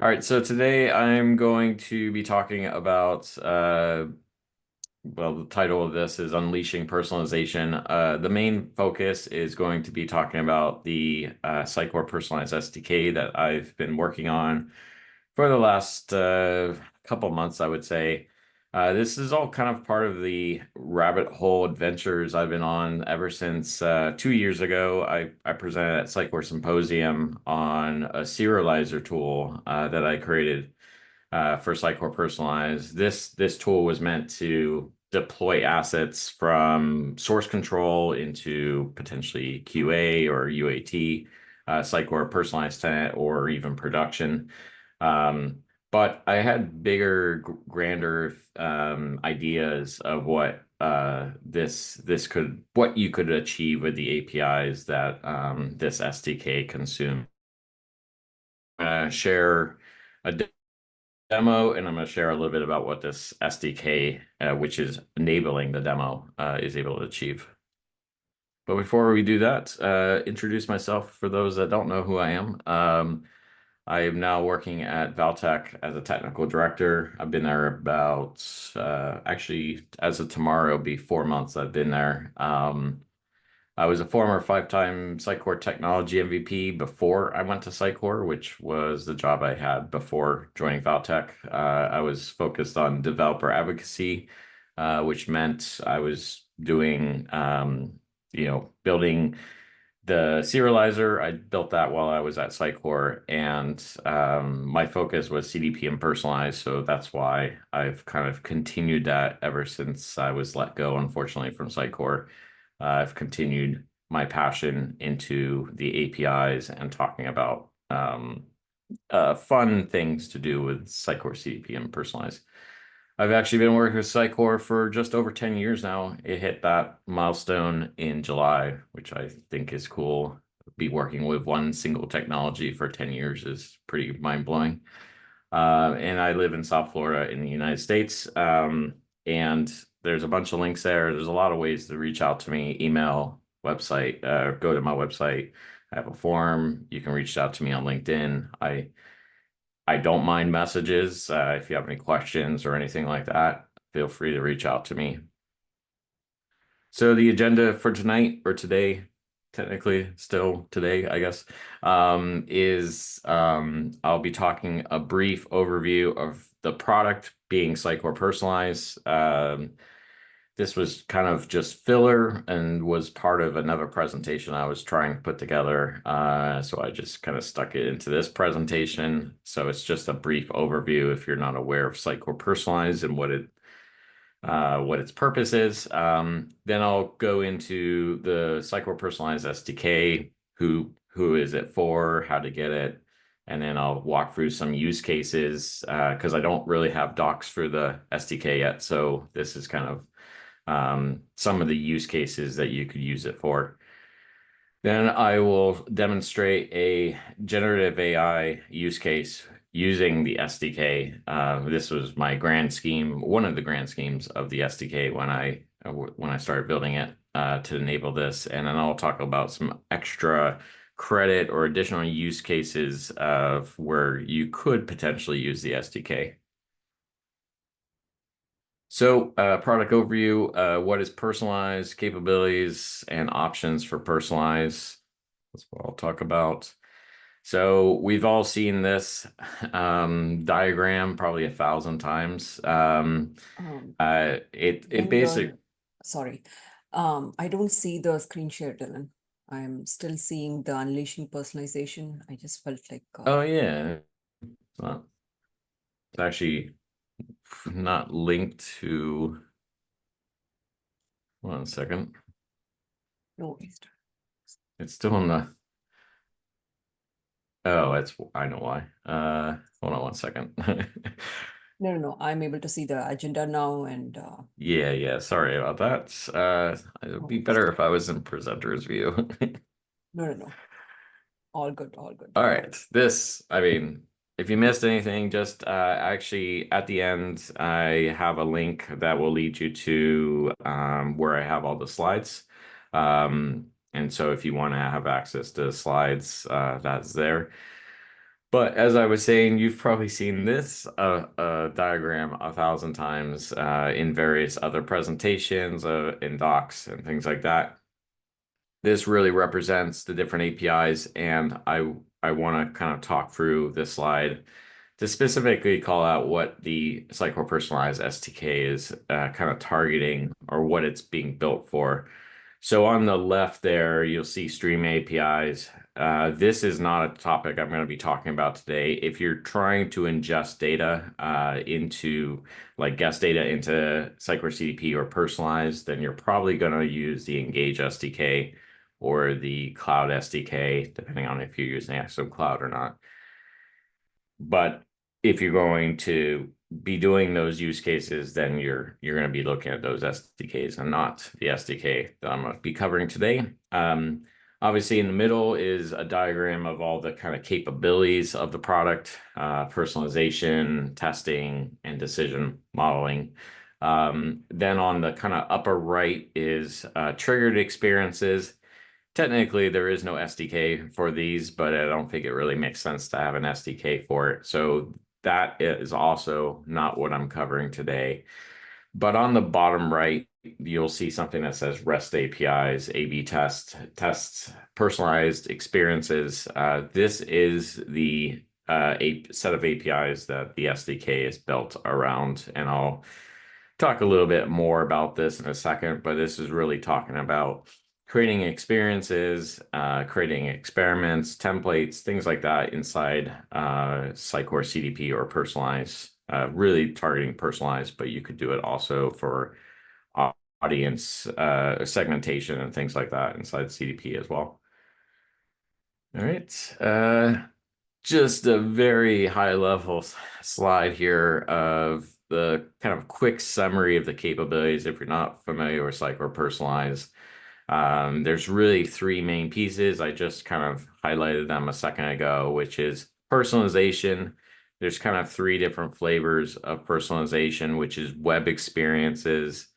All right, so today I'm going to be talking about, the title of this is Unleashing Personalization. The main focus is going to be talking about the Sitecore Personalized SDK that I've been working on for the last couple months, I would say. This is all kind of part of the rabbit hole adventures I've been on ever since 2 years ago. I presented at Sitecore Symposium on a serializer tool that I created for Sitecore Personalize. This tool was meant to deploy assets from source control into potentially QA or UAT, Sitecore Personalized tenant, or even production. Um, but I had bigger, grander ideas of what what you could achieve with the APIs that this SDK consumes. Share a demo, and I'm going to share a little bit about what this SDK, which is enabling the demo, is able to achieve. But before we do that, introduce myself for those that don't know who I am. I am now working at Valtech as a technical director. I've been there about, actually, as of tomorrow, it'll be 4 months I've been there. I was a former five-time Sitecore Technology MVP before I went to Sitecore, which was the job I had before joining Valtech. I was focused on developer advocacy, which meant I was doing, building the serializer. I built that while I was at Sitecore, and my focus was CDP and Personalize, so that's why I've kind of continued that ever since I was let go, unfortunately, from Sitecore. I've continued my passion into the APIs and talking about fun things to do with Sitecore CDP and Personalize. I've actually been working with Sitecore for just over 10 years now. It hit that milestone in July, which I think is cool. Be working with one single technology for 10 years is pretty mind-blowing. And I live in South Florida in the United States. And there's a bunch of links there. There's a lot of ways to reach out to me, email, website, go to my website. I have a form. You can reach out to me on LinkedIn. I don't mind messages. If you have any questions or anything like that, feel free to reach out to me. So the agenda for tonight or today, technically still today, I guess, is I'll be talking a brief overview of the product being Sitecore Personalize. This was kind of just filler and was part of another presentation I was trying to put together. So I just kind of stuck it into this presentation. So it's just a brief overview if you're not aware of Sitecore Personalize and what its purpose is. Then I'll go into the Sitecore Personalize SDK, who is it for, how to get it, and then I'll walk through some use cases because I don't really have docs for the SDK yet. So this is kind of some of the use cases that you could use it for. Then I will demonstrate a generative AI use case using the SDK. This was my grand scheme, one of the grand schemes of the SDK when I started building it to enable this. And then I'll talk about some extra credit or additional use cases of where you could potentially use the SDK. So, product overview, what is personalized, capabilities, and options for personalize? That's what I'll talk about. So we've all seen this diagram probably 1,000 times. It When basic. you're, sorry, I don't see the screen share, Dylan. I'm still seeing the unleashing personalization. I just felt like, Oh yeah, it's actually not linked to. 1 second. no worries. It's still in the. Oh, I know why. Hold on 1 second. No, no, no. I'm able to see the agenda now and Yeah. Sorry about that. It would no be worries. better if I was in presenter's view. No, no, no. All good, all good. All right. I mean, if you missed anything, just actually at the end, I have a link that will lead you to where I have all the slides. And so if you want to have access to the slides, that's there. But as I was saying, you've probably seen this diagram 1,000 times in various other presentations, in docs and things like that. This really represents the different APIs, and I want to kind of talk through this slide to specifically call out what the Sitecore Personalize SDK is kind of targeting or what it's being built for. So on the left there, you'll see stream APIs. This is not a topic I'm going to be talking about today. If you're trying to ingest data into like guest data into Sitecore CDP or Personalize, then you're probably going to use the Engage SDK or the Cloud SDK, depending on if you're using Exo Cloud or not. But if you're going to be doing those use cases, then you're going to be looking at those SDKs and not the SDK that I'm going to be covering today. Obviously, in the middle is a diagram of all the kind of capabilities of the product, personalization, testing, and decision modeling. Then on the kind of upper right is triggered experiences. Technically, there is no SDK for these, but I don't think it really makes sense to have an SDK for it. So that is also not what I'm covering today. But on the bottom right, you'll see something that says REST APIs, A/B tests, personalized experiences. This is the a set of APIs that the SDK is built around, and I'll talk a little bit more about this in a second, but this is really talking about creating experiences, creating experiments, templates, things like that inside Sitecore CDP or Personalize, really targeting Personalize, but you could do it also for audience segmentation and things like that inside CDP as well. All right. Just a very high level slide here of the kind of quick summary of the capabilities if you're not familiar with Sitecore Personalize. There's really three main pieces. I just kind of highlighted them a second ago, which is personalization. There's kind of three different flavors of personalization, which is web experiences,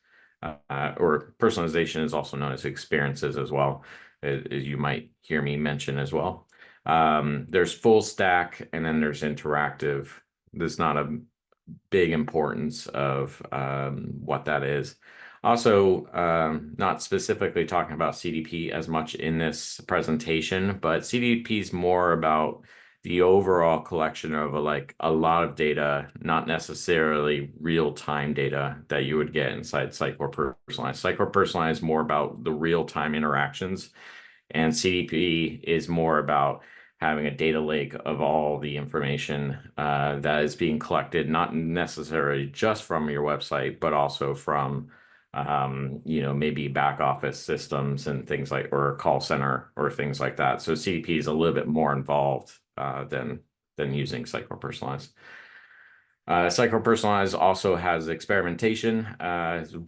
or personalization is also known as experiences as well, as you might hear me mention as well. There's full stack, and then there's interactive. There's not a big importance of what that is. Also, not specifically talking about CDP as much in this presentation, but CDP is more about the overall collection of like a lot of data, not necessarily real-time data that you would get inside Sitecore Personalize. Sitecore Personalize is more about the real-time interactions, and CDP is more about having a data lake of all the information that is being collected, not necessarily just from your website, but also from maybe back office systems and things like, or call center or things like that. So CDP is a little bit more involved than using Sitecore Personalize. Sitecore Personalize also has experimentation,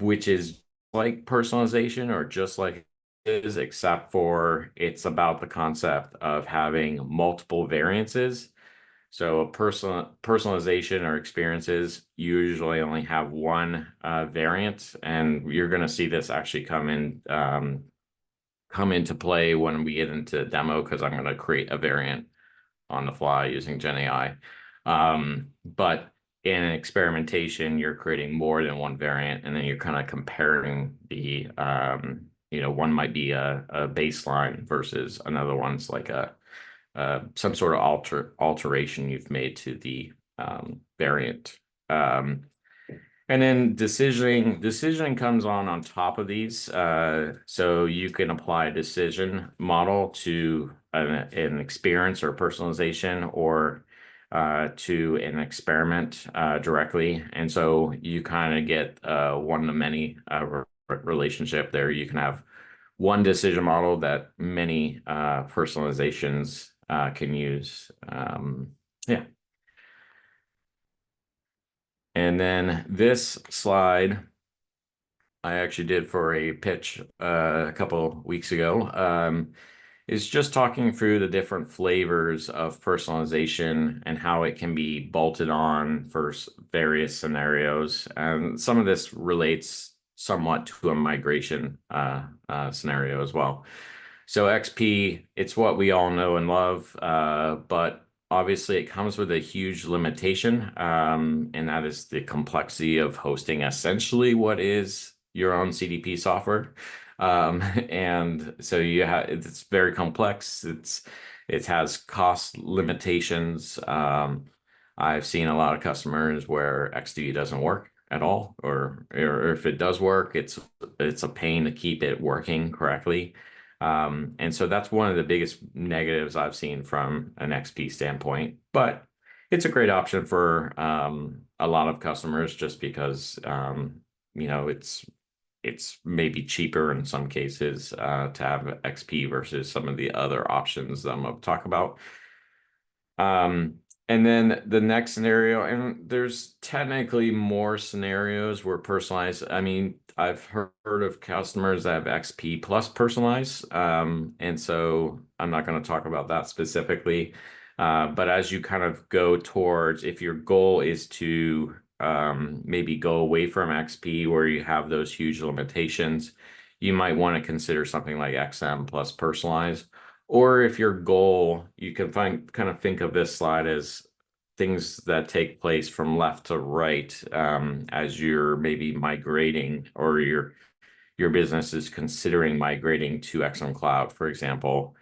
which is like personalization or just like it is, except for it's about the concept of having multiple variances. So a personalization or experiences usually only have one variant, and you're going to see this actually come into play when we get into demo, because I'm going to create a variant on the fly using Gen AI. But in experimentation, you're creating more than one variant, and then you're kind of comparing the, one might be a baseline versus another one's like some sort of alteration you've made to the variant. And then decisioning comes on top of these. So you can apply a decision model to an experience or personalization, or to an experiment directly. And so you kind of get one-to-many relationship there. You can have one decision model that many personalizations can use. Yeah. And then this slide I actually did for a pitch a couple weeks ago. Is just talking through the different flavors of personalization and how it can be bolted on for various scenarios. And some of this relates somewhat to a migration scenario as well. So XP, it's what we all know and love, but obviously it comes with a huge limitation, and that is the complexity of hosting essentially what is your own CDP software. And so it's very complex. It has cost limitations. I've seen a lot of customers where XD doesn't work at all, or if it does work, it's a pain to keep it working correctly. And so that's one of the biggest negatives I've seen from an XP standpoint. But it's a great option for a lot of customers just because it's maybe cheaper in some cases to have XP versus some of the other options that I'm going to talk about. And then the next scenario, and there's technically more scenarios where personalized. I mean, I've heard of customers that have XP plus personalized. And so I'm not going to talk about that specifically. But as you kind of go towards, if your goal is to maybe go away from XP where you have those huge limitations, you might want to consider something like XM plus personalized. Or if your goal, you can kind of think of this slide as things that take place from left to right as you're maybe migrating or your business is considering migrating to XM Cloud, for example.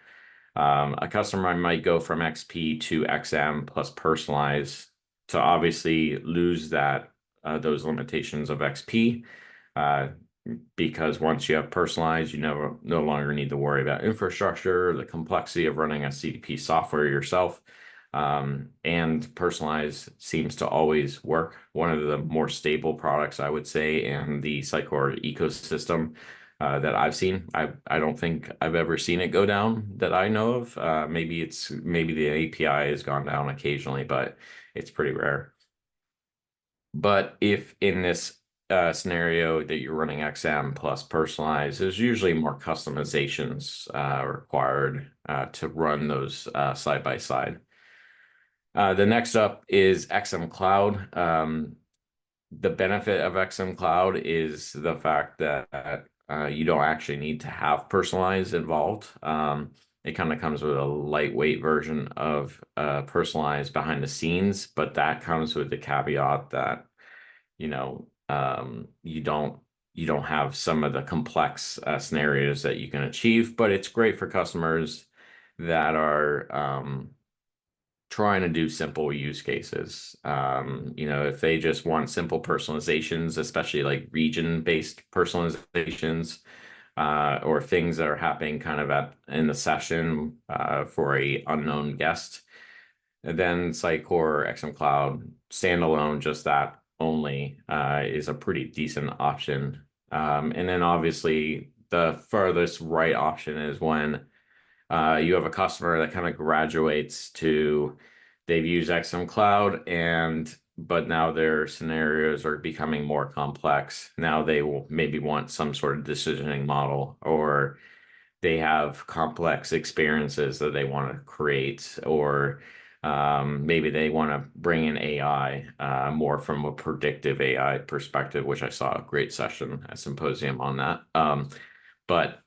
A customer might go from XP to XM plus personalize to obviously lose those limitations of XP. Uh, because once you have personalized, you no longer need to worry about infrastructure, the complexity of running a CDP software yourself. And personalized seems to always work. One of the more stable products, I would say, in the Sitecore ecosystem that I've seen. I don't think I've ever seen it go down that I know of. Maybe the API has gone down occasionally, but it's pretty rare. But if in this scenario that you're running XM plus personalized, there's usually more customizations required to run those side by side. The next up is XM Cloud. The benefit of XM Cloud is the fact that you don't actually need to have personalized involved. It kind of comes with a lightweight version of personalized behind the scenes, but that comes with the caveat that you don't have some of the complex scenarios that you can achieve, but it's great for customers that are trying to do simple use cases. If they just want simple personalizations, especially like region-based personalizations, or things that are happening kind of in the session for a unknown guest, and then Sitecore XM Cloud standalone, just that only, is a pretty decent option. And then obviously the furthest right option is when you have a customer that kind of graduates to they've used XM Cloud but now their scenarios are becoming more complex. Now they will maybe want some sort of decisioning model, or they have complex experiences that they want to create, or maybe they want to bring in AI more from a predictive AI perspective, which I saw a great session at Symposium on that. But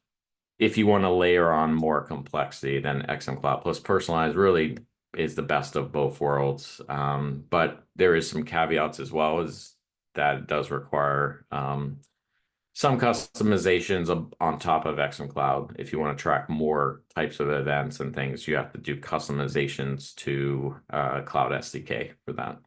if you want to layer on more complexity, then XM Cloud plus personalized really is the best of both worlds. But there is some caveats as well, as that it does require some customizations on top of XM Cloud. If you want to track more types of events and things, you have to do customizations to Cloud SDK for that.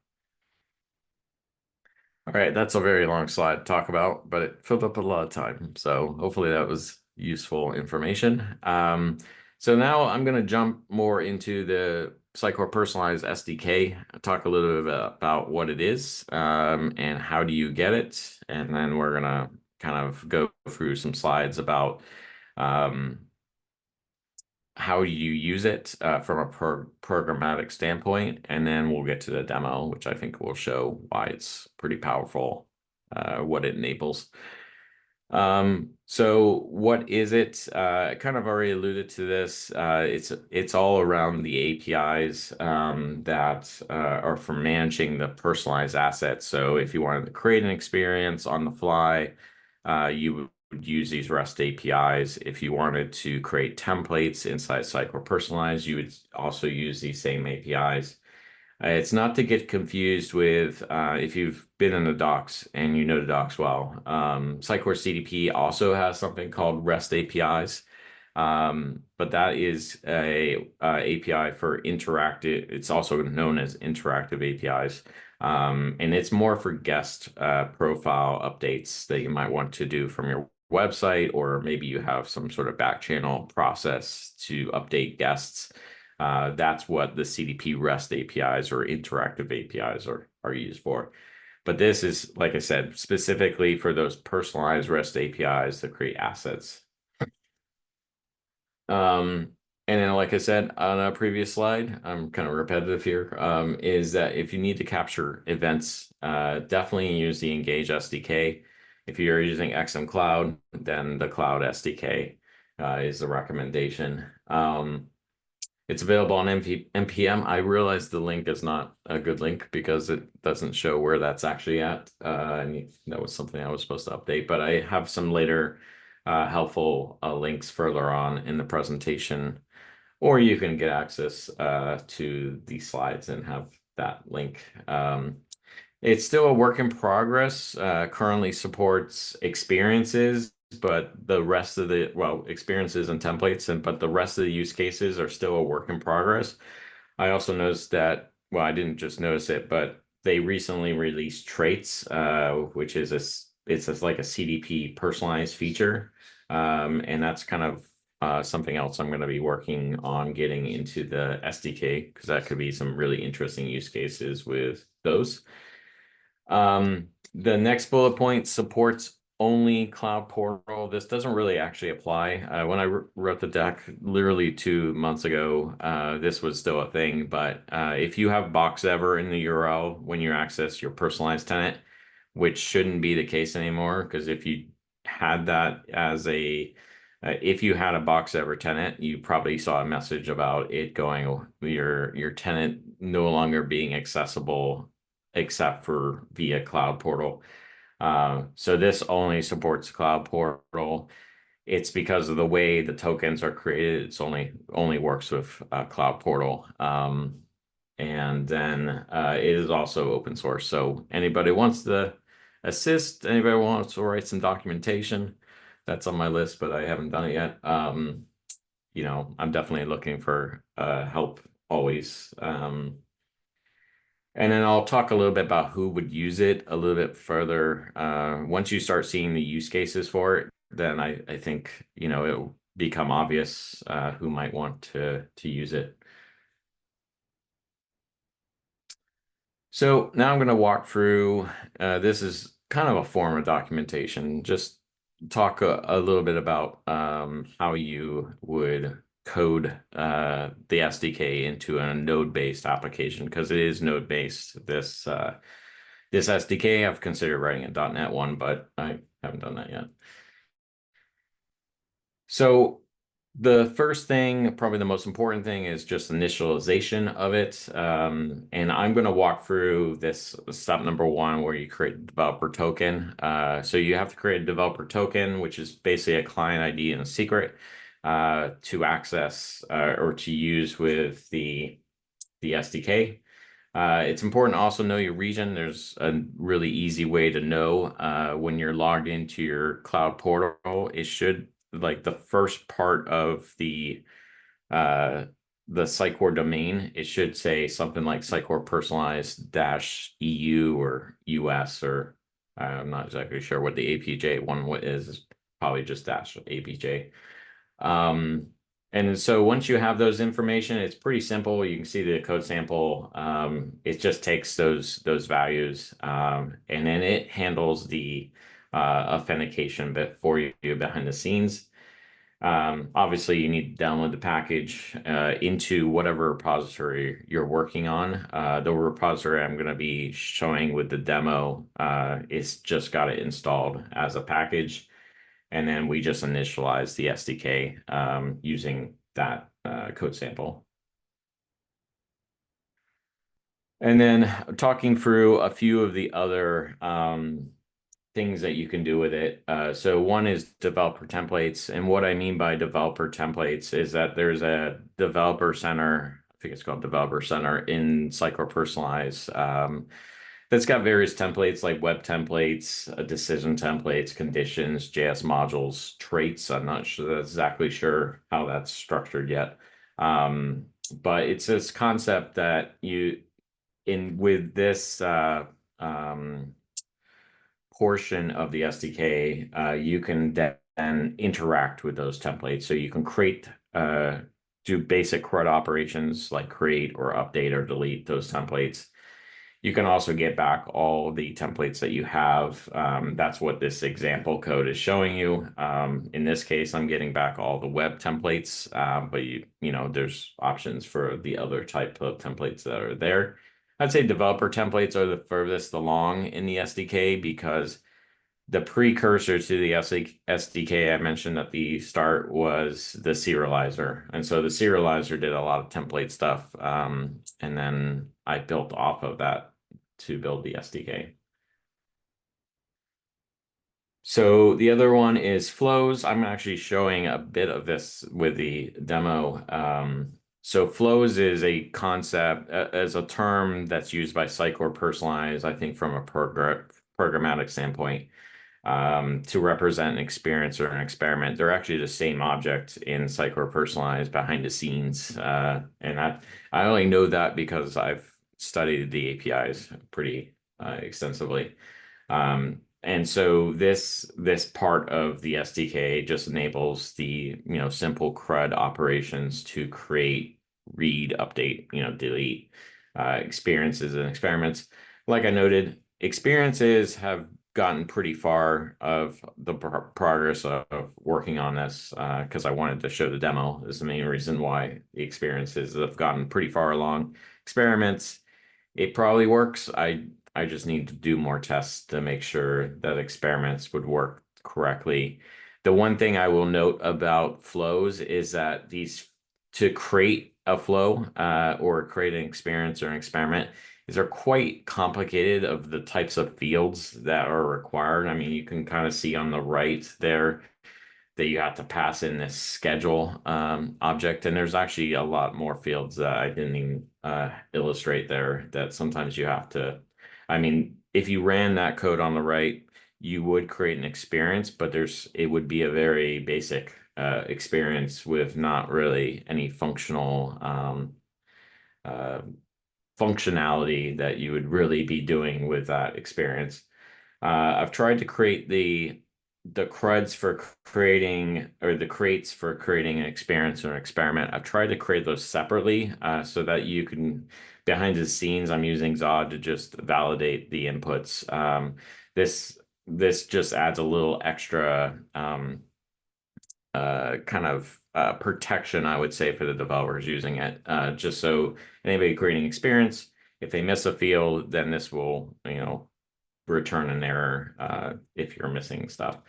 All right, that's a very long slide to talk about, but it filled up a lot of time. So hopefully that was useful information. So now I'm going to jump more into the Sitecore Personalize SDK, talk a little bit about what it is, and how do you get it. And then we're going to kind of go through some slides about how you use it from a programmatic standpoint, and then we'll get to the demo, which I think will show why it's pretty powerful, what it enables. So what is it? I kind of already alluded to this. It's all around the APIs that are for managing the personalized assets. So if you wanted to create an experience on the fly, you use these REST APIs. If you wanted to create templates inside Sitecore Personalize, you would also use these same APIs. It's not to get confused with if you've been in the docs and you know the docs well. Sitecore CDP also has something called REST APIs, but that is a API for interactive. It's also known as interactive APIs, and it's more for guest profile updates that you might want to do from your website, or maybe you have some sort of back channel process to update guests. That's what the CDP REST APIs or interactive APIs are used for. But this is, like I said, specifically for those personalized REST APIs to create assets. And then, like I said on a previous slide, I'm kind of repetitive here, is that if you need to capture events, definitely use the Engage SDK. If you're using XM Cloud, then the Cloud SDK is the recommendation. It's available on NPM. I realize the link is not a good link because it doesn't show where that's actually at. And that was something I was supposed to update, but I have some later helpful links further on in the presentation, or you can get access to the slides and have that link. It's still a work in progress. Currently supports experiences, but the rest of the, well, experiences and templates, but the rest of the use cases are still a work in progress. I also noticed that, well, I didn't just notice it, but they recently released traits, which is it's like a CDP personalized feature. And that's kind of something else I'm going to be working on getting into the SDK, because that could be some really interesting use cases with those. The next bullet point supports only Cloud Portal. This doesn't really actually apply. When I wrote the deck literally 2 months ago, this was still a thing. But if you have box ever in the URL when you access your personalized tenant, which shouldn't be the case anymore, because if you had that as a if you had a box ever tenant, you probably saw a message about it going, your tenant no longer being accessible except for via Cloud Portal. So this only supports Cloud Portal. It's because of the way the tokens are created. It's only works with Cloud Portal. And then it is also open source. So anybody wants to assist, anybody wants to write some documentation, that's on my list, but I haven't done it yet. I'm definitely looking for help always. And then I'll talk a little bit about who would use it a little bit further. Once you start seeing the use cases for it, then I think, it'll become obvious who might want to use it. So now I'm going to walk through, this is kind of a form of documentation, just talk a little bit about how you would code the SDK into a node-based application, because it is node-based. This SDK, I've considered writing a .NET one, but I haven't done that yet. So the first thing, probably the most important thing, is just initialization of it. And I'm going to walk through this step number one, where you create a developer token. So you have to create a developer token, which is basically a client ID and a secret to access or to use with the SDK. It's important to also know your region. There's a really easy way to know when you're logged into your Cloud Portal. It should, like, the first part of the Sitecore domain, it should say something like Sitecore Personalized -EU or US, or I'm not exactly sure what the APJ one is. It's probably just -APJ. And so once you have those information, it's pretty simple. You can see the code sample. It just takes those values, and then it handles the authentication bit for you behind the scenes. Obviously, you need to download the package into whatever repository you're working on. The repository I'm going to be showing with the demo, it's just got it installed as a package. And then we just initialize the SDK using that code sample. And then talking through a few of the other things that you can do with it. So one is developer templates. And what I mean by developer templates is that there's a developer center, I think it's called Developer Center in Sitecore Personalize. That's got various templates like web templates, decision templates, conditions, JS modules, traits. I'm not sure exactly sure how that's structured yet. But it's this concept that you in with this portion of the SDK, you can then interact with those templates. So you can do basic CRUD operations like create or update or delete those templates. You can also get back all the templates that you have. That's what this example code is showing you. In this case, I'm getting back all the web templates, but there's options for the other type of templates that are there. I'd say developer templates are the furthest along in the SDK because the precursor to the SDK I mentioned at the start was the serializer. And so the serializer did a lot of template stuff. And then I built off of that to build the SDK. So the other one is flows. I'm actually showing a bit of this with the demo. So flows is a concept as a term that's used by Sitecore Personalize, I think from a programmatic standpoint, to represent an experience or an experiment. They're actually the same object in Sitecore Personalize behind the scenes. And I only know that because I've studied the APIs pretty extensively. And so this part of the SDK just enables the simple CRUD operations to create, read, update, delete experiences and experiments. Like I noted, experiences have gotten pretty far of the progress of working on this because I wanted to show the demo is the main reason why the experiences have gotten pretty far along. Experiments, it probably works. I just need to do more tests to make sure that experiments would work correctly. The one thing I will note about flows is that to create a flow or create an experience or an experiment, is are quite complicated of the types of fields that are required. I mean, you can kind of see on the right there that you have to pass in this schedule object. And there's actually a lot more fields that I didn't even illustrate there that sometimes you have to, I mean, if you ran that code on the right, you would create an experience, but it would be a very basic experience with not really any uh, functionality that you would really be doing with that experience. I've tried to create the CRUDs for creating or the crates for creating an experience or an experiment. I've tried to create those separately so that you can behind the scenes. I'm using Zod to just validate the inputs. This just adds a little extra kind of protection, I would say, for the developers using it. Just so anybody creating experience, if they miss a field, then this will, return an error if you're missing stuff.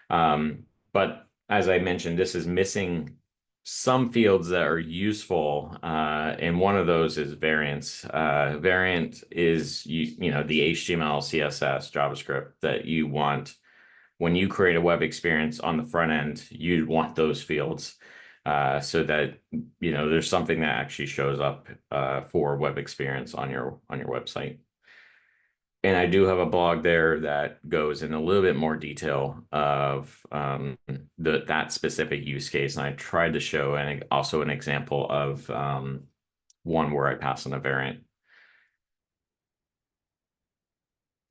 But as I mentioned, this is missing some fields that are useful, and one of those is variants. Variant is the HTML, CSS, JavaScript that you want when you create a web experience on the front end. You'd want those fields so that there's something that actually shows up for web experience on your website. And I do have a blog there that goes in a little bit more detail of that specific use case. And I tried to show and also an example of one where I pass in a variant.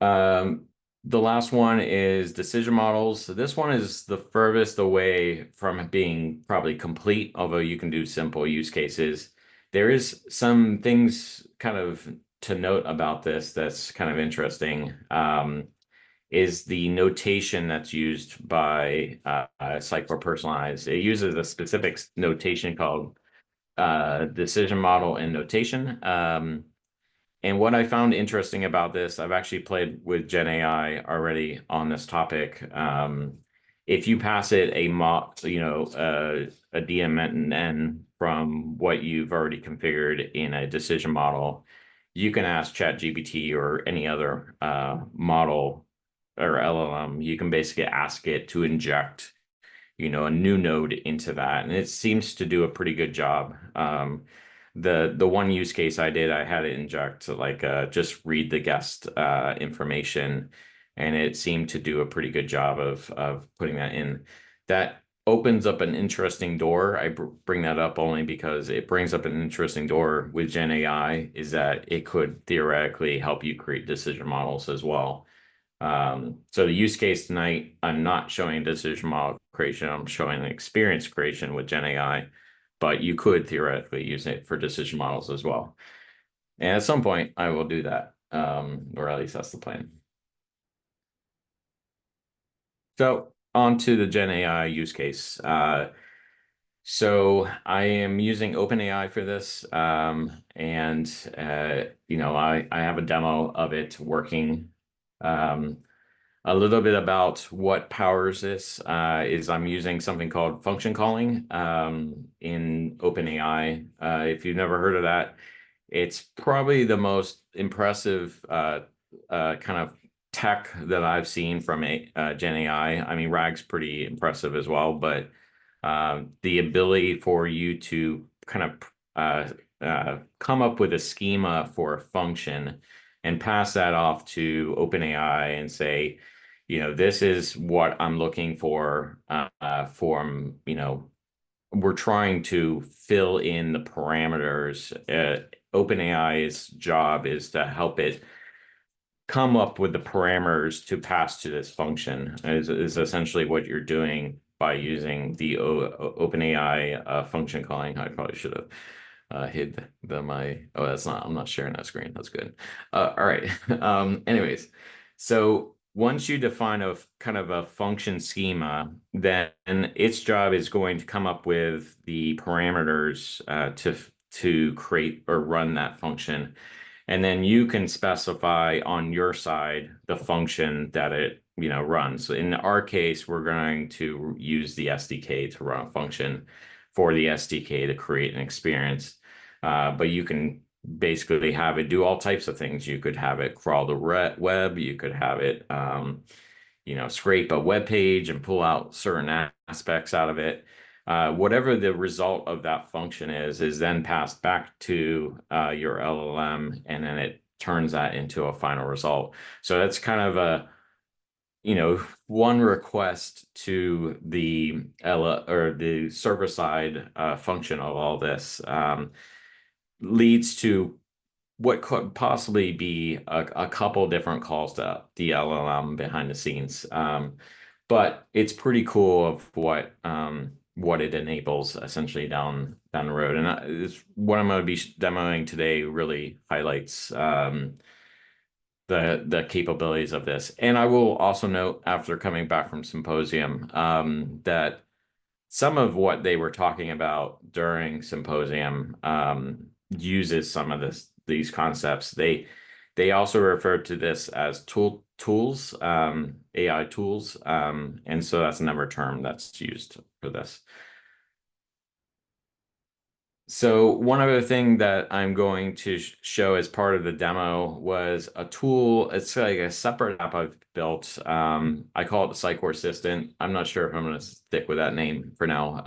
The last one is decision models. So this one is the furthest away from being probably complete, although you can do simple use cases. There is some things kind of to note about this that's kind of interesting. Is the notation that's used by Sitecore Personalize. It uses a specific notation called decision model and notation. And what I found interesting about this, I've actually played with Gen AI already on this topic. If you pass it a DMN from what you've already configured in a decision model, you can ask ChatGPT or any other model or LLM, you can basically ask it to inject, a new node into that, and it seems to do a pretty good job. The one use case I did, I had it inject like just read the guest information, and it seemed to do a pretty good job of putting that in. That opens up an interesting door. I bring that up only because it brings up an interesting door with Gen AI, is that it could theoretically help you create decision models as well. So the use case tonight, I'm not showing decision model creation. I'm showing an experience creation with Gen AI, but you could theoretically use it for decision models as well. And at some point, I will do that, or at least that's the plan. So on to the Gen AI use case. So I am using OpenAI for this, and I have a demo of it working. Um, A little bit about what powers this is I'm using something called function calling in OpenAI. If you've never heard of that, it's probably the most impressive kind of tech that I've seen from Gen AI. I mean, RAG's pretty impressive as well, but the ability for you to kind of come up with a schema for a function and pass that off to OpenAI and say, this is what I'm looking for from, we're trying to fill in the parameters. OpenAI's job is to help it come up with the parameters to pass to this function, is essentially what you're doing by using the OpenAI function calling. I probably should have hid oh, that's not, I'm not sharing that screen. That's good. All right. Anyways, so once you define a kind of a function schema, then its job is going to come up with the parameters to create or run that function. And then you can specify on your side the function that it, runs. So in our case, we're going to use the SDK to run a function for the SDK to create an experience. But you can basically have it do all types of things. You could have it crawl the web. You could have it, scrape a web page and pull out certain aspects out of it. Whatever the result of that function is then passed back to your LLM, and then it turns that into a final result. So that's kind of one request to the or the server side function of all this leads to what could possibly be a couple different calls to the LLM behind the scenes. But it's pretty cool of what it enables essentially down the road. And it's what I'm going to be demoing today really highlights the capabilities of this. And I will also note, after coming back from Symposium, that some of what they were talking about during Symposium uses some of these concepts. They also referred to this as tools, AI tools, and so that's another term that's used for this. So one other thing that I'm going to show as part of the demo was a tool. It's like a separate app I've built. I call it the Sitecore Assistant. I'm not sure if I'm going to stick with that name for now.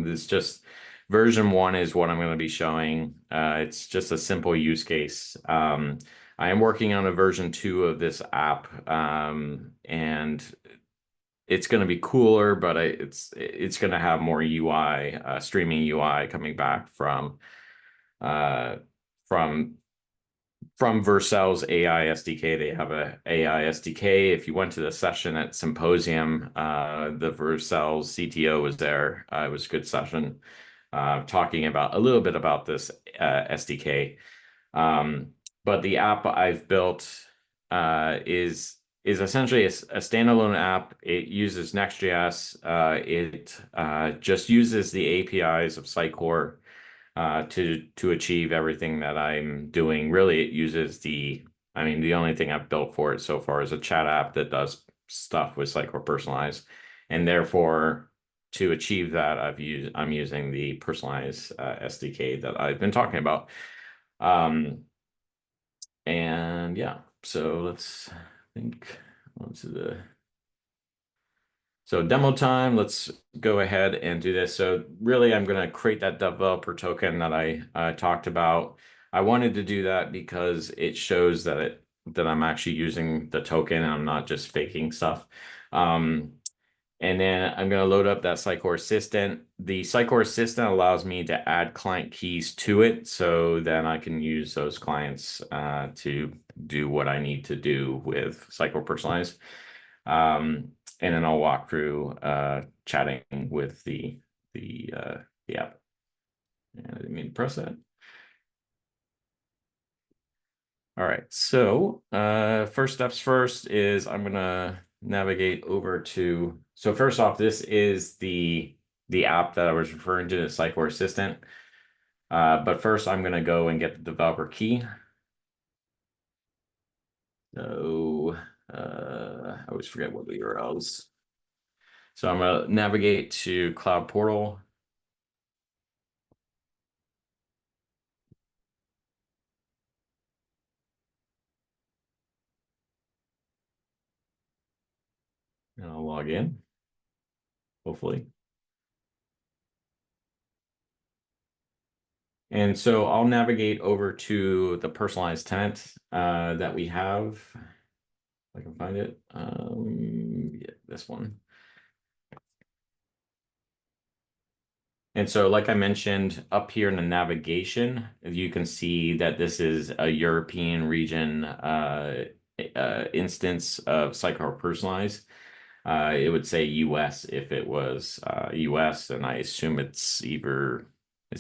It's just version 1 is what I'm going to be showing. It's just a simple use case. I am working on a version 2 of this app, and it's going to be cooler, but it's going to have more UI, streaming UI coming back uh, from Vercel's AI SDK. They have a AI SDK. If you went to the session at Symposium, the Vercel's CTO was there. It was a good session, talking about a little bit about this SDK. But the app I've built is essentially a standalone app. It uses Next.js. It just uses the APIs of Sitecore to achieve everything that I'm doing. Really, it uses the only thing I've built for it so far is a chat app that does stuff with Sitecore Personalize, and therefore to achieve that, I'm using the Personalize SDK that I've been talking about. And yeah, so let's think. onto the so demo time. Let's go ahead and do this. So really, I'm going to create that developer token that I talked about. I wanted to do that because it shows that I'm actually using the token and I'm not just faking stuff. And then I'm going to load up that Sitecore Assistant. The Sitecore Assistant allows me to add client keys to it, so then I can use those clients to do what I need to do with Sitecore Personalize. And then I'll walk through chatting with the app. And I didn't mean to press that. All right, so first steps first is I'm gonna navigate over to, so first off, this is the app that I was referring to, the Sitecore Assistant. But first I'm gonna go and get the developer key. So I always forget what the URLs. So I'm gonna navigate to Cloud Portal. And I'll log in, hopefully. And so I'll navigate over to the personalized tenant that we have. If I can find it. Yeah, this one. And so, like I mentioned, up here in the navigation, you can see that this is a European region instance of Sitecore Personalize. It would say US if it was US, and I assume it's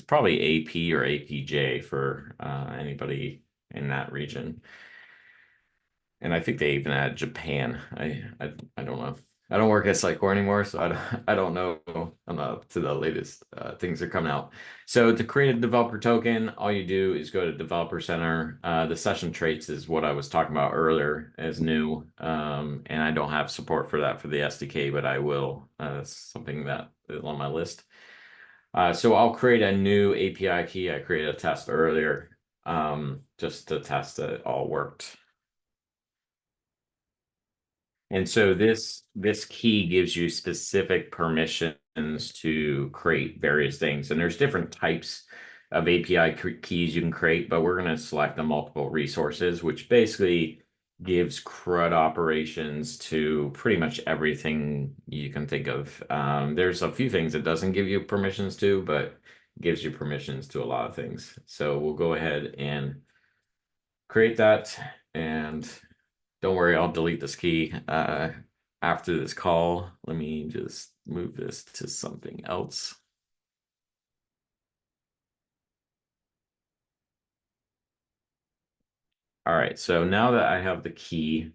probably AP or APJ for anybody in that region. And I think they even add Japan. I don't know. I don't work at Sitecore anymore, so I don't know. I'm not up to the latest things that are coming out. So to create a developer token, all you do is go to Developer Center. The session traits is what I was talking about earlier as new, and I don't have support for that for the SDK, but I will. That's something that is on my list. So I'll create a new API key. I created a test earlier, just to test that it all worked. And so this key gives you specific permissions to create various things. And there's different types of API keys you can create, but we're going to select the multiple resources, which basically gives CRUD operations to pretty much everything you can think of. There's a few things it doesn't give you permissions to, but gives you permissions to a lot of things. So we'll go ahead and create that, and don't worry, I'll delete this key after this call. Let me just move this to something else. All right, so now that I have the key,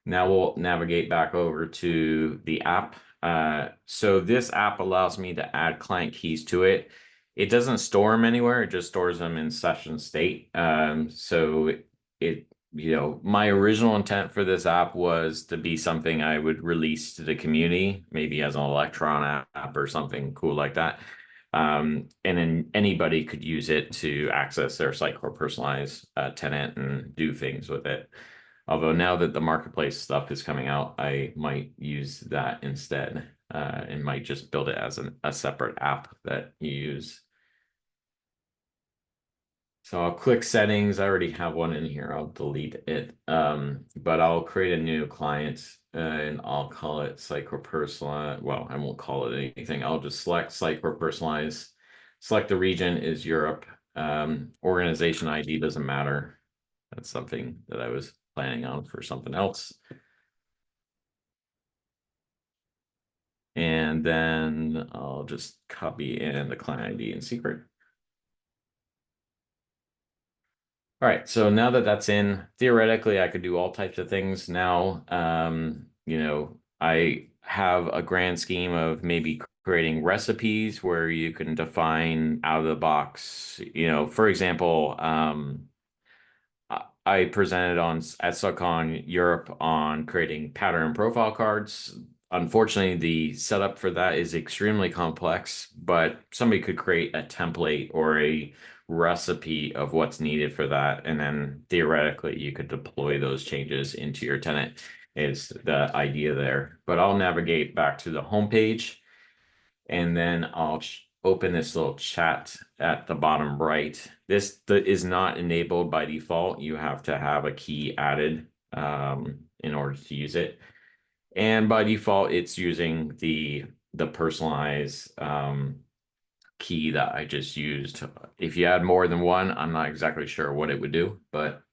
now we'll navigate back over to the app. So this app allows me to add client keys to it. It doesn't store them anywhere, it just stores them in session state. So it, my original intent for this app was to be something I would release to the community, maybe as an Electron app or something cool like that. And then anybody could use it to access their Sitecore Personalize tenant and do things with it. Although now that the marketplace stuff is coming out, I might use that instead, and might just build it as a separate app that you use. So I'll click settings. I already have one in here. I'll delete it. But I'll create a new client and I'll call it Sitecore Personalize. Well, I won't call it anything. I'll just select Sitecore Personalize. Select the region is Europe. Organization ID doesn't matter. That's something that I was planning on for something else. And then I'll just copy in the client ID and secret. All right, so now that that's in, theoretically, I could do all types of things now. I have a grand scheme of maybe creating recipes where you can define out of the box, for example, I presented at SuckCon Europe on creating pattern profile cards. Unfortunately, the setup for that is extremely complex, but somebody could create a template or a recipe of what's needed for that. And then theoretically, you could deploy those changes into your tenant. is the idea there. But I'll navigate back to the home page, and then I'll open this little chat at the bottom right. This is not enabled by default. You have to have a key added in order to use it. And by default, it's using the personalize key that I just used. If you add more than one, I'm not exactly sure what it would do, but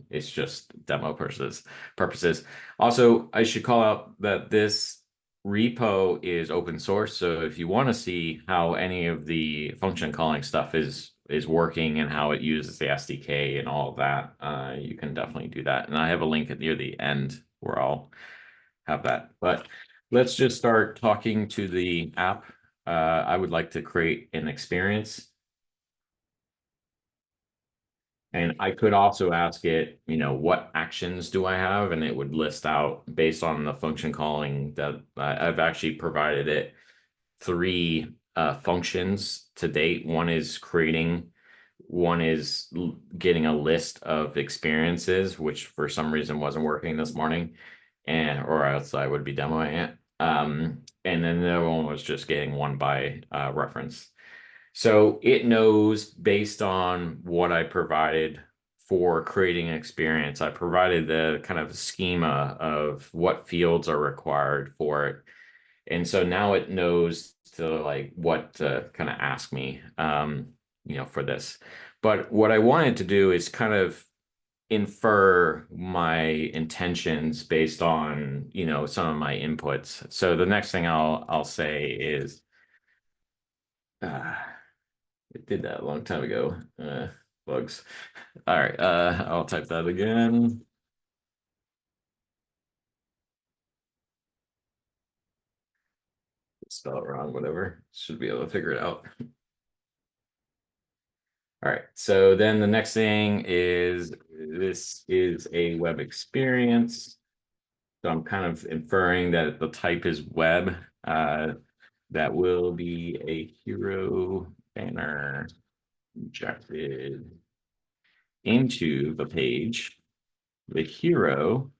it's just demo purposes. Also, I should call out that this repo is open source, so if you want to see how any of the function calling stuff is working and how it uses the SDK and all of that, you can definitely do that. And I have a link near the end where I'll have that. But let's just start talking to the app. I would like to create an experience. And I could also ask it, what actions do I have? And it would list out based on the function calling that I've actually provided it three functions to date. One is creating, one is getting a list of experiences, which for some reason wasn't working this morning, or else I would be demoing it. And then the other one was just getting one by reference. So it knows based on what I provided for creating an experience. I provided the kind of schema of what fields are required for it. And so now it knows to like what to kind of ask me, for this. But what I wanted to do is kind of infer my intentions based on, some of my inputs. So the next thing I'll say is, uh, it did that a long time ago. Bugs. All right, I'll type that again. Spell it wrong, whatever. Should be able to figure it out. All right, so then the next thing is this is a web experience. So I'm kind of inferring that the type is web. That will be a hero banner injected into the page. The hero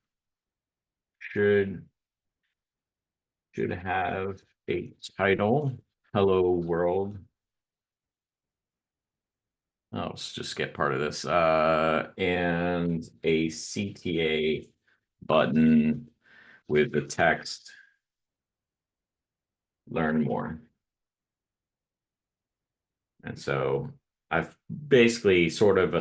should have a title, Hello World. Oh, let's just get part of this. And a CTA button with the text, learn more. And so I've basically sort of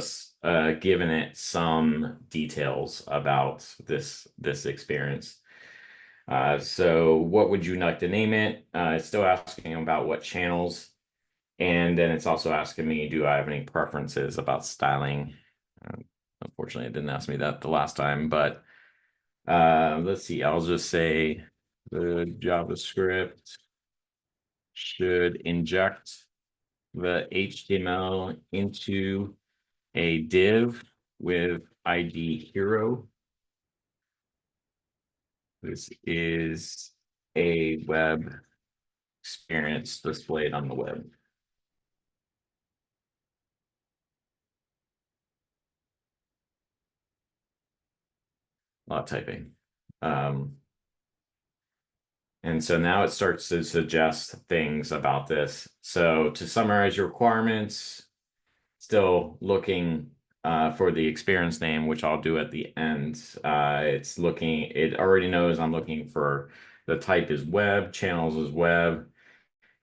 given it some details about this experience. So what would you like to name it? It's still asking about what channels. And then it's also asking me, do I have any preferences about styling? Unfortunately, it didn't ask me that the last time, but let's see. I'll just say the JavaScript should inject the HTML into a div with ID hero. This is a web experience displayed on the web. A lot of typing. And so now it starts to suggest things about this. So to summarize your requirements, still looking for the experience name, which I'll do at the end. It already knows I'm looking for the type is web, channels is web,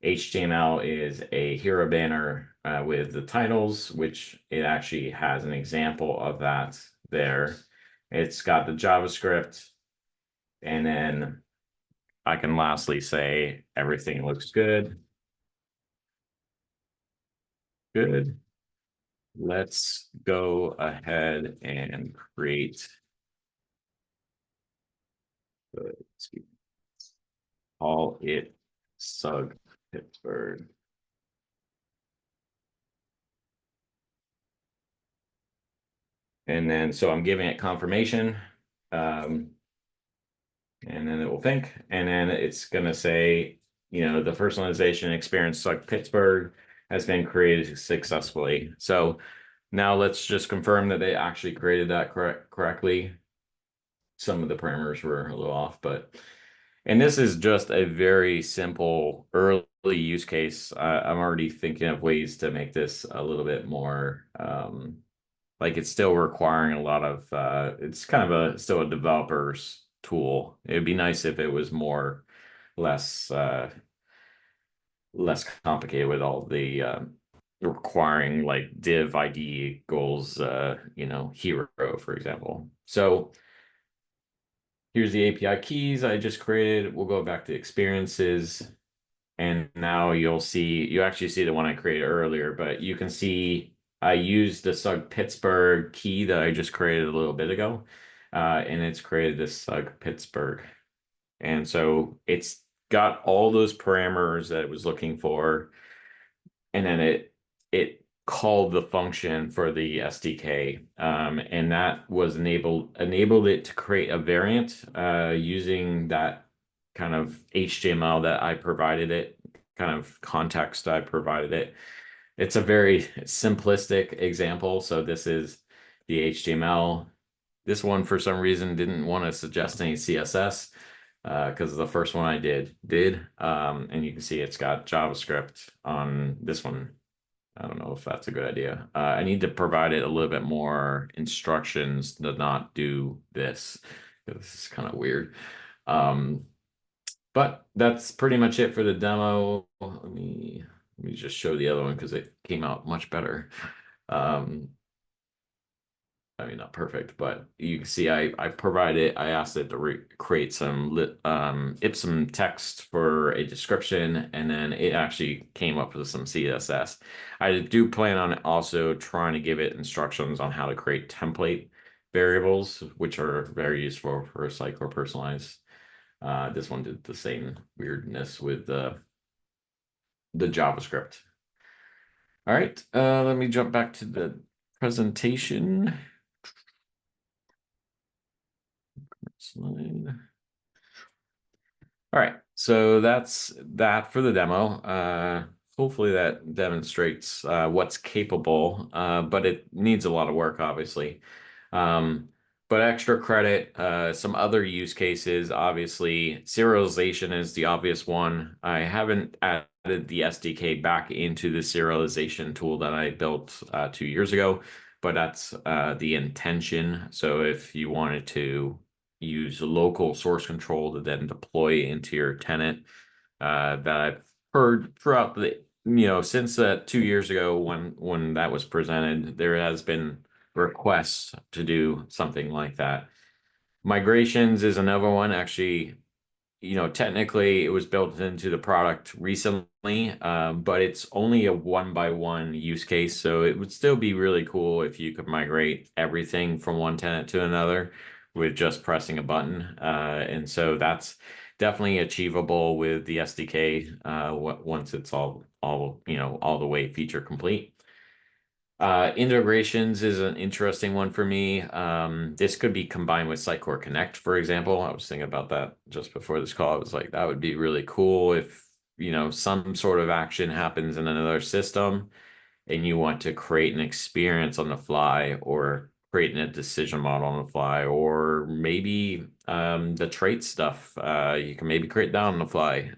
HTML is a hero banner with the titles, which it actually has an example of that there. It's got the JavaScript, and then I can lastly say everything looks good. Good. Let's go ahead and create call it Sug Pittsburgh. And then, so I'm giving it confirmation. And then it will think, and then it's going to say, the personalization experience Sug Pittsburgh has been created successfully. So now let's just confirm that they actually created that correctly. some of the parameters were a little off, but and this is just a very simple early use case. I'm already thinking of ways to make this a little bit more like it's still requiring a lot of it's kind of a still a developer's tool. It'd be nice if it was more less less complicated with all the requiring like div ID goals, hero, for example. So here's the API keys I just created. We'll go back to experiences. And now you actually see the one I created earlier, but you can see I used the Sug Pittsburgh key that I just created a little bit ago. And it's created this Sug Pittsburgh. And so it's got all those parameters that it was looking for. And then it called the function for the SDK, and that was enabled it to create a variant using that kind of HTML that I provided it, kind of context I provided it. It's a very simplistic example. So this is the HTML. This one, for some reason, didn't want to suggest any CSS because the first one I did. And you can see it's got JavaScript on this one. I don't know if that's a good idea. I need to provide it a little bit more instructions to not do this. This is kind of weird. Um, but that's pretty much it for the demo. Let me just show the other one because it came out much better. Um, I mean, not perfect, but you can see I provided, I asked it to create some Ipsum text for a description, and then it actually came up with some CSS. I do plan on also trying to give it instructions on how to create template variables, which are very useful for Sitecore Personalize. This one did the same weirdness with the JavaScript. All right, let me jump back to the presentation. Slide. All right, so that's that for the demo. Hopefully that demonstrates what's capable, but it needs a lot of work, obviously. Um, but extra credit, some other use cases, obviously, serialization is the obvious one. I haven't added the SDK back into the serialization tool that I built 2 years ago, but that's the intention. So if you wanted to use local source control to then deploy into your tenant. That I've heard throughout since 2 years ago when that was presented, there has been requests to do something like that. Migrations is another one. Actually, technically it was built into the product recently, but it's only a one by one use case. So it would still be really cool if you could migrate everything from one tenant to another with just pressing a button. And so that's definitely achievable with the SDK once it's all the way feature complete. Integrations is an interesting one for me. This could be combined with Sitecore Connect, for example. I was thinking about that just before this call. I was like, that would be really cool if, some sort of action happens in another system and you want to create an experience on the fly or creating a decision model on the fly, or maybe the trait stuff. You can maybe create that on the fly.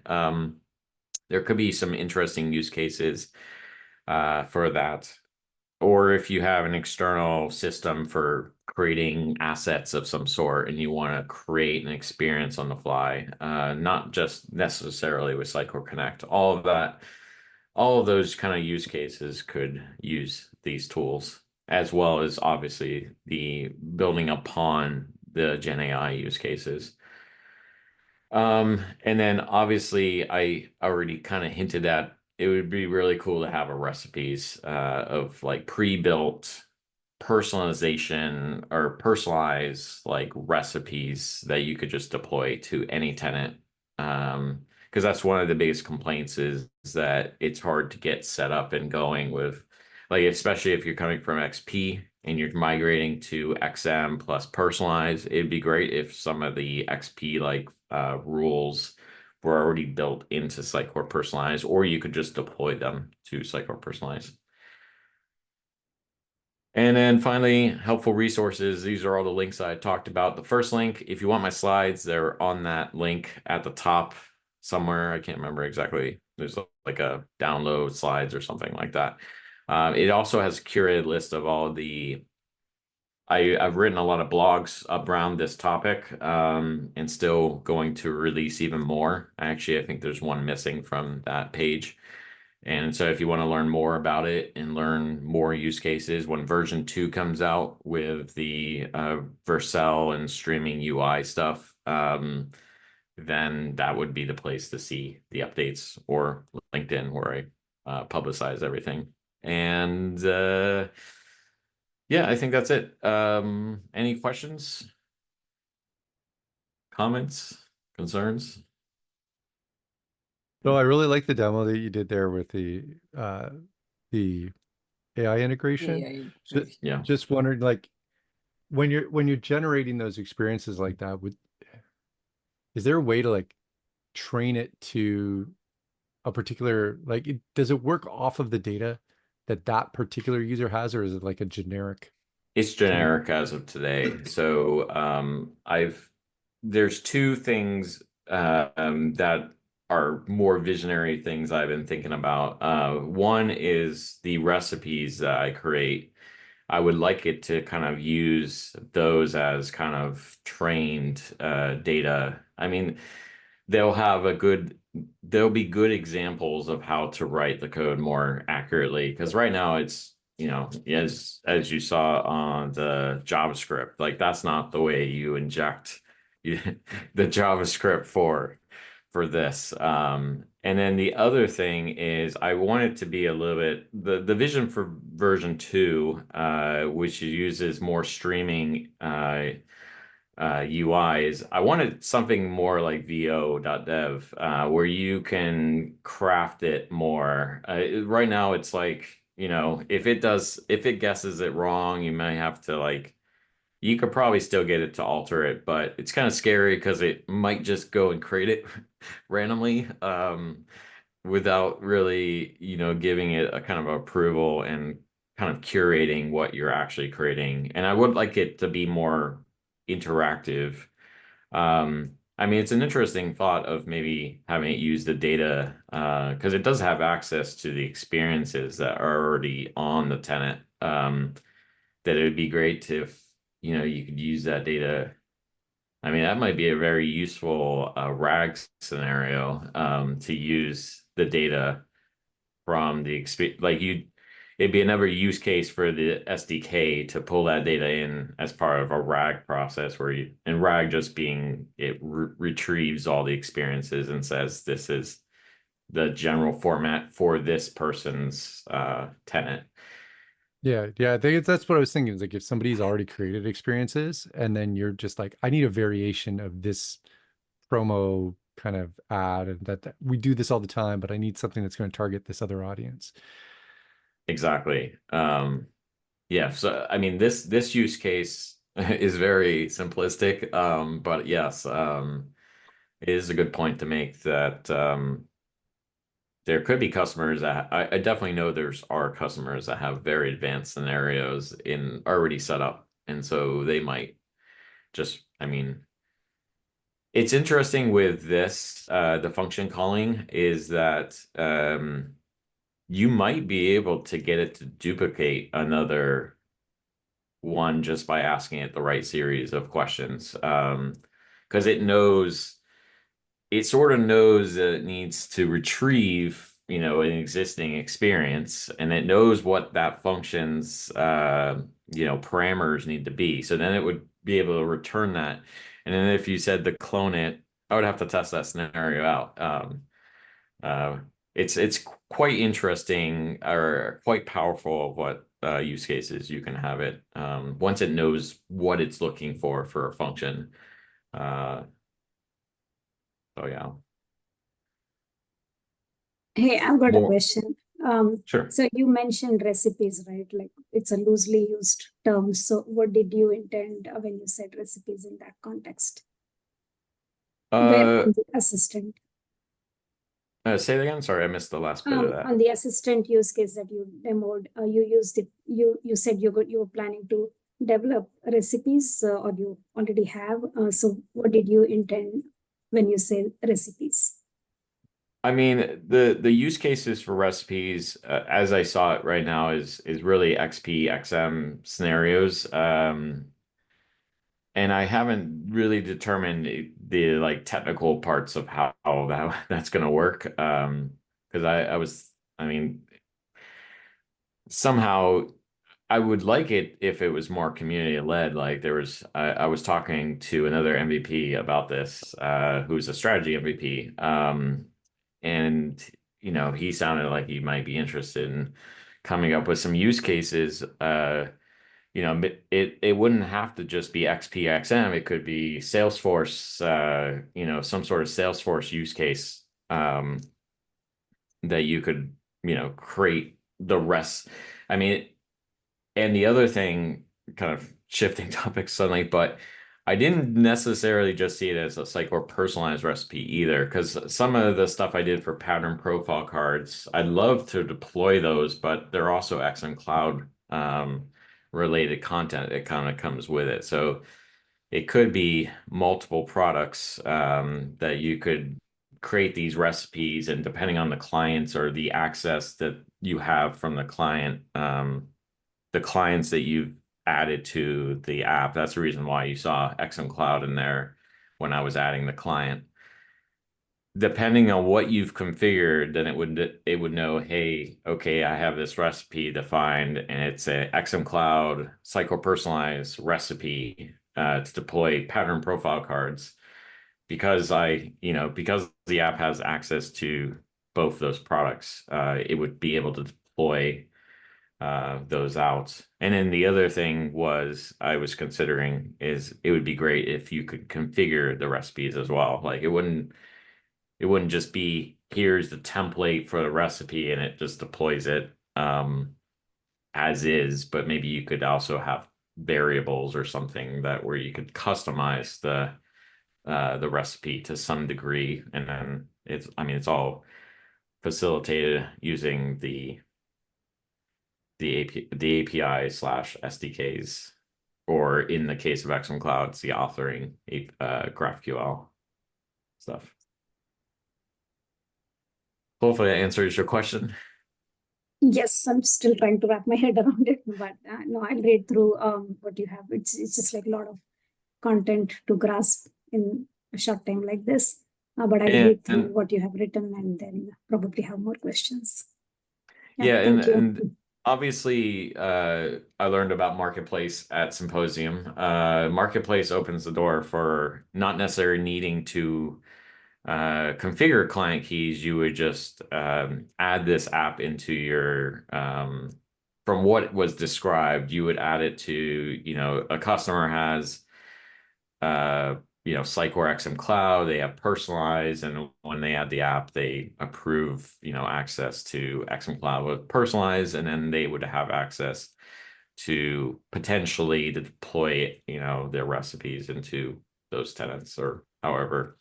There could be some interesting use cases for that, or if you have an external system for creating assets of some sort and you want to create an experience on the fly, not just necessarily with Sitecore Connect, all of those kind of use cases could use these tools, as well as obviously the building upon the Gen AI use cases. And then obviously I already kind of hinted at it would be really cool to have a recipes of like pre-built personalization or personalized like recipes that you could just deploy to any tenant. Because that's one of the biggest complaints is that it's hard to get set up and going with, like, especially if you're coming from XP and you're migrating to XM plus personalize. It'd be great if some of the XP like rules were already built into Sitecore Personalize, or you could just deploy them to Sitecore Personalize. And then finally, helpful resources. These are all the links I talked about. The first link, if you want my slides, they're on that link at the top somewhere. I can't remember exactly. There's like a download slides or something like that. It also has a curated list of all the I've written a lot of blogs around this topic, and still going to release even more. Actually, I think there's one missing from that page. And so if you want to learn more about it and learn more use cases, when version 2 comes out with the Vercel and streaming UI stuff, then that would be the place to see the updates, or LinkedIn where I publicize everything. And yeah, I think that's it. Any questions, comments, concerns? So I really like the demo that you did there with the AI integration. AI. Yeah. Just wondering, like, when you're generating those experiences like that, is there a way to like train it to a particular, like, does it work off of the data that that particular user has, or is it like a generic? It's generic as of today. So there's two things that are more visionary things I've been thinking about. One is the recipes that I create. I would like it to kind of use those as kind of trained data. I mean, they'll have a good there'll be good examples of how to write the code more accurately, because right now it's, as you saw on the JavaScript, like that's not the way you inject the JavaScript for this. And then the other thing is I want it to be a little bit the vision for version 2, which uses more streaming UI, is I wanted something more like vo.dev, where you can craft it more. Right now it's like, if it guesses it wrong, you may have to like, you could probably still get it to alter it, but it's kind of scary because it might just go and create it randomly, without really, giving it a kind of approval and kind of curating what you're actually creating. And I would like it to be more interactive. I mean, it's an interesting thought of maybe having it use the data, because it does have access to the experiences that are already on the tenant. That it would be great if, you could use that data. I mean, that might be a very useful RAG scenario, to use the data from the experience. Like it'd be another use case for the SDK to pull that data in as part of a RAG process, and RAG just being it retrieves all the experiences and says this is the general format for this person's tenant. Yeah, I think that's what I was thinking. Is like if somebody's already created experiences and then you're just like, I need a variation of this promo kind of ad, and that we do this all the time, but I need something that's going to target this other audience. Exactly. Yeah, so I mean this use case is very simplistic, but yes, it is a good point to make that there could be customers that I definitely know are customers that have very advanced scenarios in already set up, and so they might just, I mean, it's interesting with this, the function calling is that you might be able to get it to duplicate another one just by asking it the right series of questions. Because it sort of knows that it needs to retrieve, an existing experience, and it knows what that function's, parameters need to be. So then it would be able to return that. And then if you said to clone it, I would have to test that scenario out. Uh, it's quite interesting, or quite powerful of what use cases you can have it, once it knows what it's looking for a function. Uh, so yeah, Hey, I've got a more question. sure. So you mentioned recipes, right? Like it's a loosely used term. So what did you intend when you said recipes in that context? Where Uh, in the assistant? Say it again. Sorry, I missed the last bit of that. On the assistant use case that you demoed, you used it. You said you were planning to develop recipes, or you already have. So what did you intend when you say recipes? I mean, the use cases for recipes, as I saw it right now, is really XP, XM scenarios. And I haven't really determined the like technical parts of how that's going to work. Because I mean, somehow I would like it if it was more community led. Like I was talking to another MVP about this, who's a strategy MVP. And he sounded like he might be interested in coming up with some use cases. It wouldn't have to just be XPXM. It could be Salesforce, some sort of Salesforce use case, that you could, create the rest. I mean, and the other thing, kind of shifting topics suddenly, but I didn't necessarily just see it as a Sitecore personalized recipe either, because some of the stuff I did for pattern profile cards, I'd love to deploy those, but they're also XM Cloud related content that kind of comes with it. So it could be multiple products that you could create these recipes, and depending on the clients or the access that you have from the clients that you've added to the app. That's the reason why you saw XM Cloud in there when I was adding the client. Depending on what you've configured, then it would know, hey, okay, I have this recipe defined, and it's a XM Cloud Sitecore Personalize recipe to deploy pattern profile cards. Because because the app has access to both those products, it would be able to deploy those out. And then the other thing I was considering is it would be great if you could configure the recipes as well. Like it wouldn't just be here's the template for the recipe and it just deploys it as is, but maybe you could also have variables or something that where you could customize the recipe to some degree, and then it's all facilitated using the API slash SDKs, or in the case of XM Cloud, it's the authoring GraphQL stuff. Hopefully that answers your question. Yes, I'm still trying to wrap my head around it, but no, I'll read through what you have. It's just like a lot of content to grasp in a short time like this. But I'll read through what you have written and then probably have more questions. Yeah, thank you. and obviously I learned about Marketplace at Symposium. Marketplace opens the door for not necessarily needing to configure client keys. You would just add this app into your from what was described, you would add it to, a customer has Sitecore XM Cloud, they have Personalize, and when they add the app, they approve, access to XM Cloud with Personalize, and then they would have access to potentially to deploy, their recipes into those tenants, or however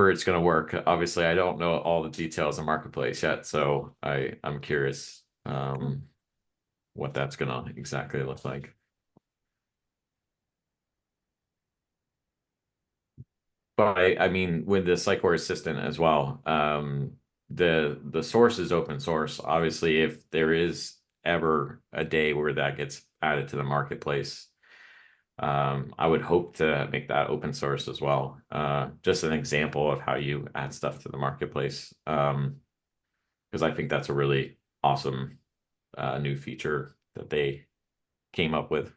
it's going to work. Obviously, I don't know all the details of Marketplace yet, so I'm curious what that's going to exactly look like. But I mean, with the Sitecore Assistant as well, the source is open source. Obviously, if there is ever a day where that gets added to the marketplace, I would hope to make that open source as well. Just an example of how you add stuff to the marketplace, because I think that's a really awesome new feature that they came up with.